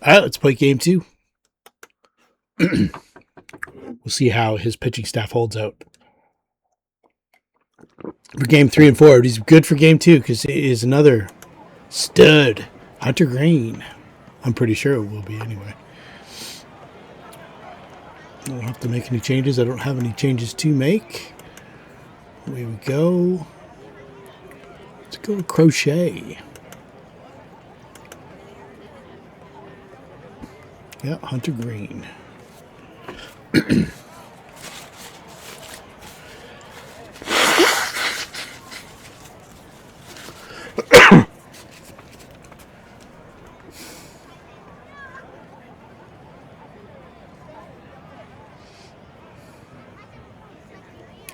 All right, let's play game 2. We'll see how his pitching staff holds out for game 3 and 4. He's good for game 2 because it is another stud, Hunter Green. I'm pretty sure it will be anyway. I don't have to make any changes. I don't have any changes to make. Away we go. Let's go to Crochet. Yeah, Hunter Green.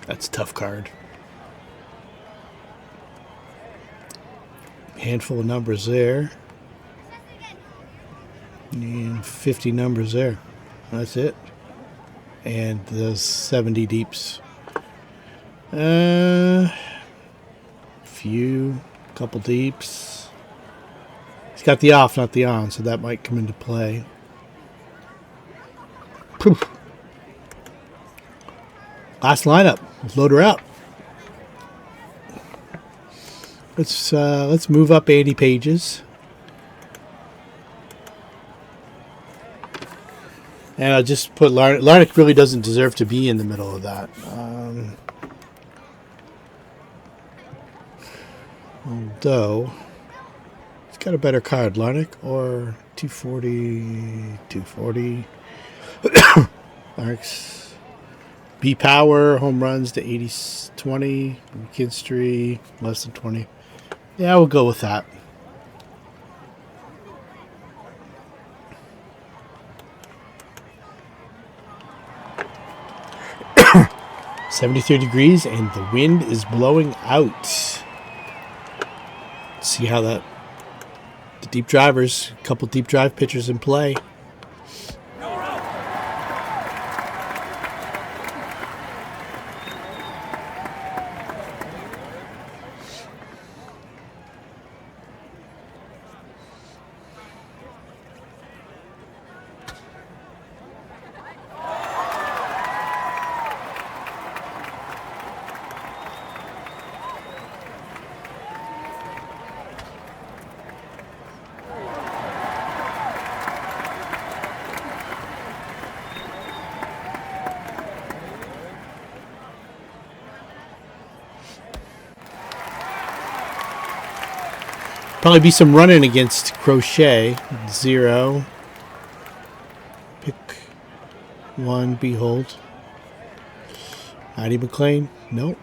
That's a tough card. Handful of numbers there. And 50 numbers there. That's it. And those 70 deeps. Couple deeps. He's got the off, not the on, so that might come into play. Poof. Last lineup. Let's load her up. Let's move up 80 pages. And I'll just put Larnick really doesn't deserve to be in the middle of that. Although, he's got a better card. Larnick or 240. Larnick's B-Power, home runs to 80-20. McKinstry, less than 20. Yeah, we'll go with that. .73 degrees and the wind is blowing out. Let's see how the deep drivers, a couple deep drive pitchers in play. Probably be some running against Crochet. 0. Pick 1, Behold. Matty McLean? Nope.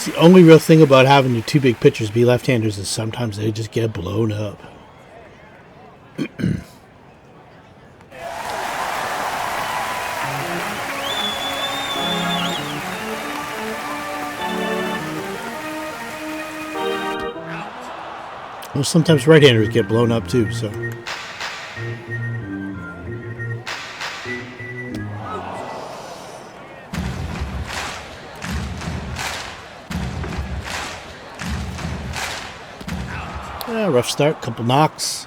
The only real thing about having your two big pitchers be left-handers is sometimes they just get blown up. Well, sometimes right-handers get blown up too, so... rough start, couple knocks.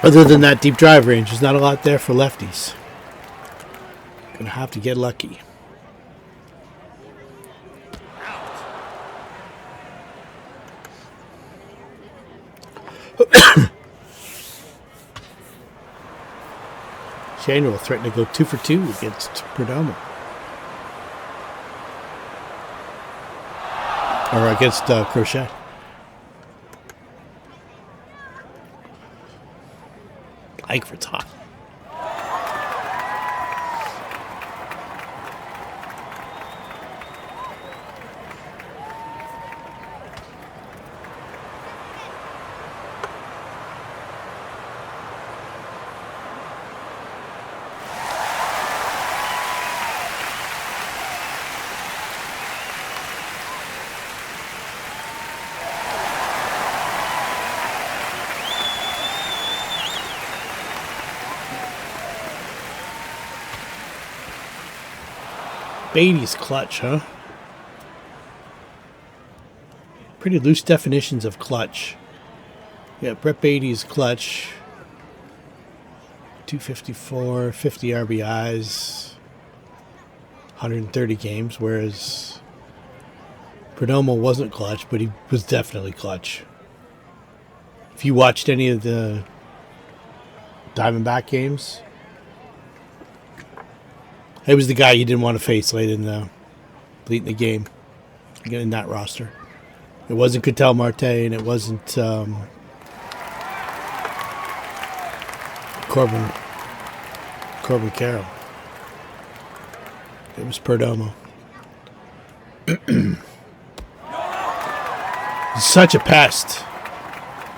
Other than that deep drive range, there's not a lot there for lefties. Gonna have to get lucky. Shane will threaten to go 2 for 2 against Perdomo. Or against Crochet. Langford's hot. Beatty's clutch, huh? Pretty loose definitions of clutch. Yeah, Brett Beatty's clutch. 254, 50 RBIs, 130 games, whereas Perdomo wasn't clutch, but he was definitely clutch. If you watched any of the Diamondback games, he was the guy you didn't want to face late in the game, in that roster. It wasn't Ketel Marte, and it wasn't Corbin Carroll. It was Perdomo. He's such a pest.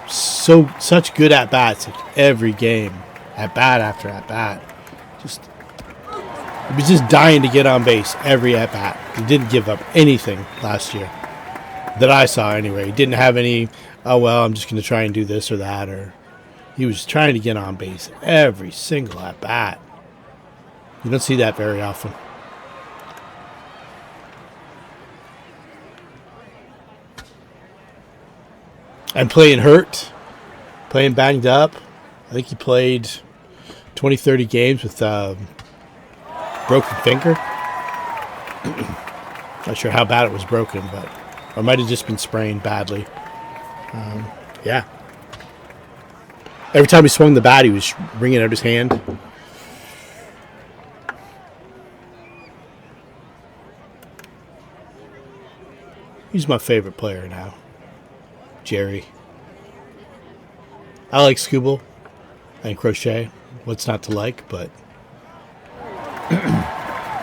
Such good at bats every game, at bat after at bat. He was just dying to get on base every at bat. He didn't give up anything last year that I saw anyway. He didn't have any, oh well, I'm just going to try and do this or that, or he was trying to get on base every single at bat. You don't see that very often. And playing hurt, playing banged up. I think he played 20, 30 games with broken finger. Not sure how bad it was broken, but or it might have just been sprained badly. Yeah. Every time he swung the bat, he was wringing out his hand. He's my favorite player now. Jerry. I like Skubal and Crochet. What's not to like, but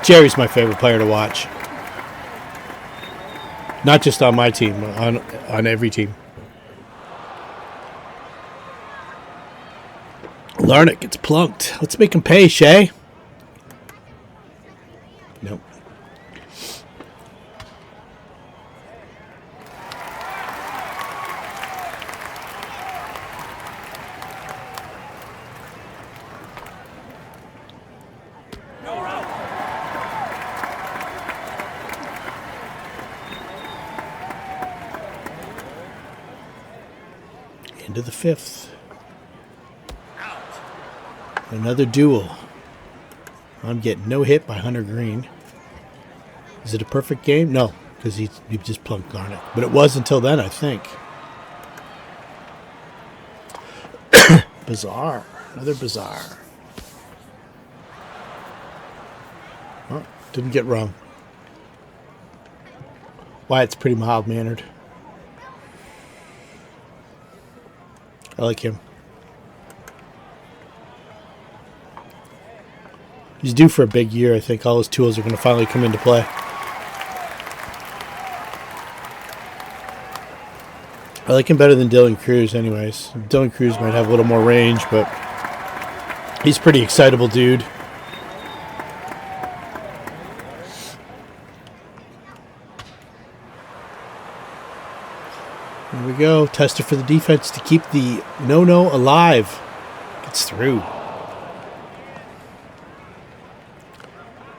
Jerry's my favorite player to watch. Not just on my team, on every team. Larnach gets plunked. Let's make him pay, Shay. Nope. Into the fifth. Another duel. I'm getting no hit by Hunter Green. Is it a perfect game? No, because he just plunked Larnach. But it was until then, I think. Bizarre. Another bizarre. Oh, didn't get wrong. Wyatt's pretty mild-mannered. I like him. He's due for a big year. I think all his tools are going to finally come into play. I like him better than Dylan Cruz anyways. Dylan Cruz might have a little more range, but he's a pretty excitable dude. Here we go. Tester for the defense to keep the no-no alive. Gets through.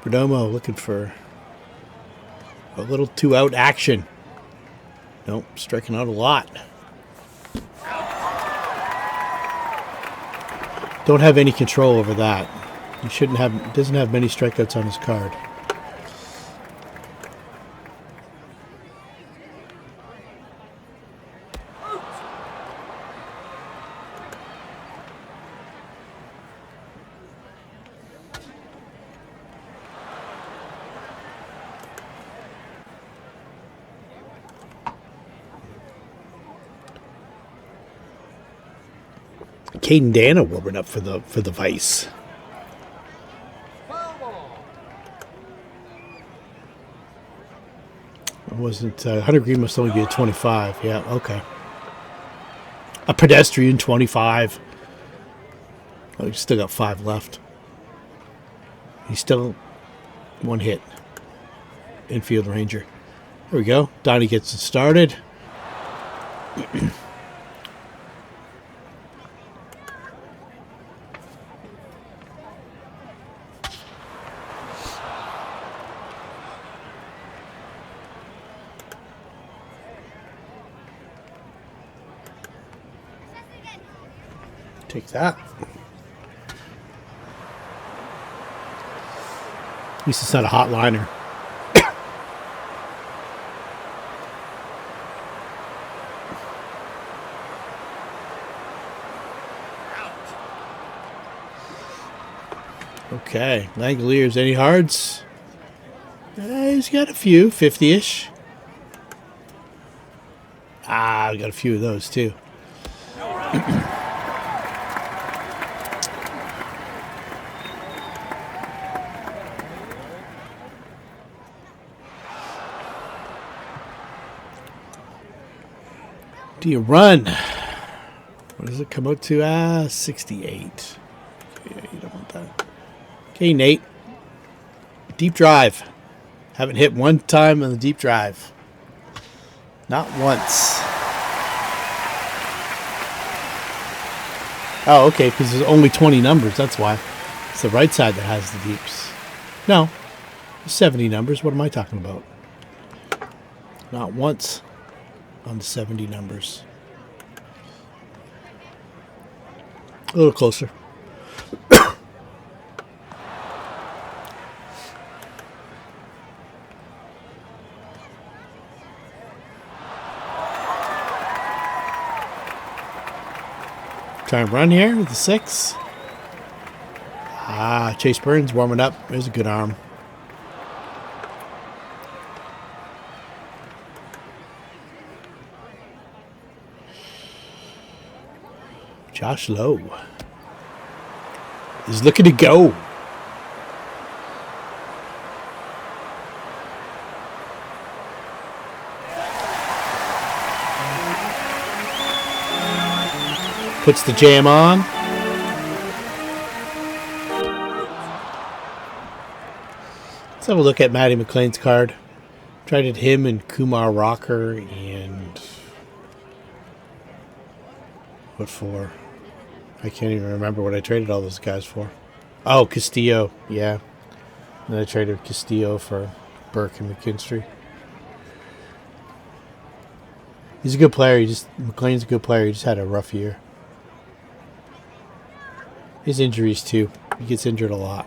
Perdomo looking for a little two-out action. Nope, striking out a lot. Don't have any control over that. He shouldn't have. Doesn't have many strikeouts on his card. Caden Dana warming up for the Vice. It wasn't Hunter Green must only be a 25. Yeah, okay. A pedestrian 25. Oh, he's still got 5 left. He's still 1 hit. Infield Ranger. There we go. Donnie gets it started. Take that. At least it's not a hot liner. Okay, Langoliers, any hards? He's got a few, 50-ish. I got a few of those too. Do you run? What does it come out to? 68. Okay, you don't want that. Okay, Nate. Deep drive. Haven't hit one time on the deep drive. Not once. Oh, okay, because there's only 20 numbers. That's why. It's the right side that has the deeps. No. 70 numbers. What am I talking about? Not once on the 70 numbers. A little closer. Try and run here with the 6. Chase Burns warming up. There's a good arm. Josh Lowe is looking to go. Puts the jam on. Let's have a look at Matty McLean's card. Traded him and Kumar Rocker and what for? I can't even remember what I traded all those guys for. Oh, Castillo, yeah. And I traded Castillo for Burke and McKinstry. He's a good player. McLean's a good player. He just had a rough year. His injuries too. He gets injured a lot.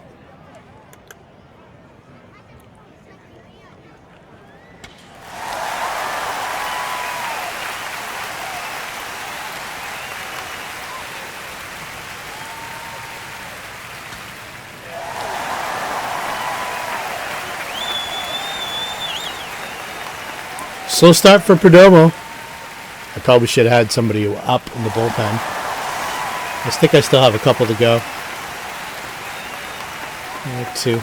Slow start for Perdomo. I probably should have had somebody up in the bullpen. I think I still have a couple to go. 2.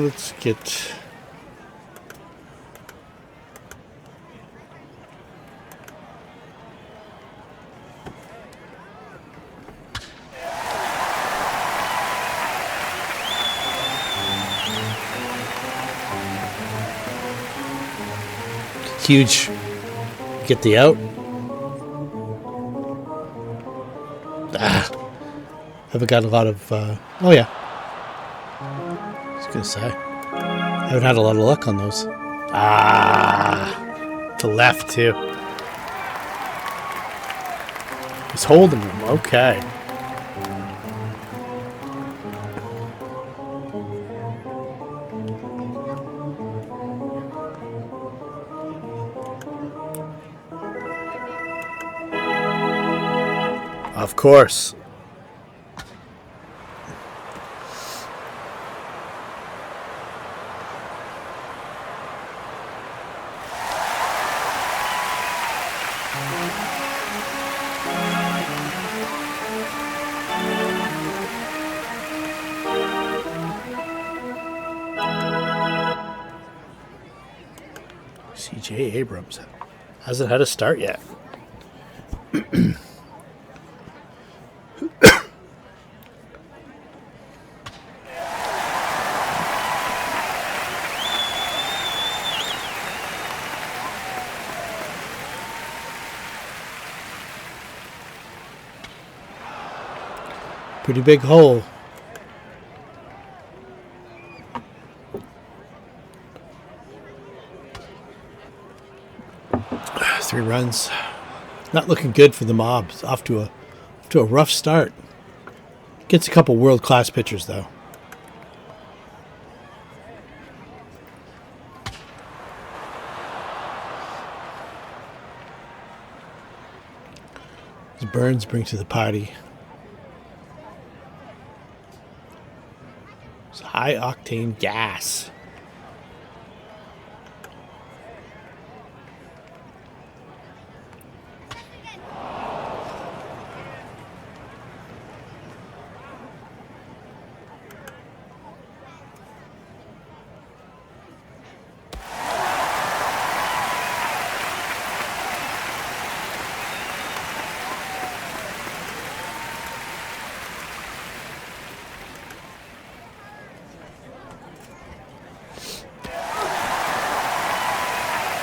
Let's get... Huge. Get the out. Haven't got a lot of... oh, yeah. I was going to say. I haven't had a lot of luck on those. To left, too. He's holding him. Okay. Of course. C.J. Abrams hasn't had a start yet. Pretty big hole. Three runs. Not looking good for the Mob. It's off to a rough start. Gets a couple world-class pitchers, though. As Burns brings to the party. It's high-octane gas.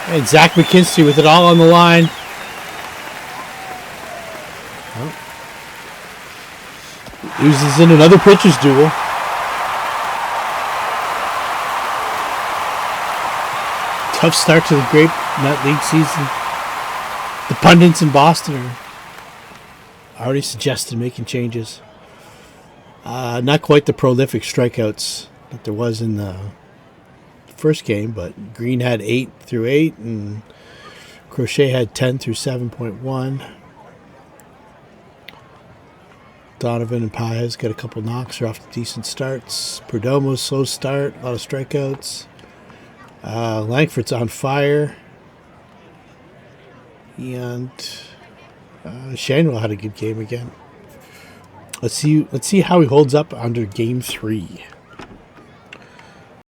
And Zach McKinstry with it all on the line. Oh. Oozes in another pitcher's duel. Tough start to the Grapenut League season. The pundits in Boston are already suggested making changes. Not quite the prolific strikeouts that there was in the first game, but Green had 8 through 8 and Crochet had 10 through 7.1. Donovan and Paez got a couple knocks. Are off to decent starts. Perdomo's slow start, a lot of strikeouts. Langford's on fire, and Shanwell had a good game again. Let's see how he holds up under Game 3.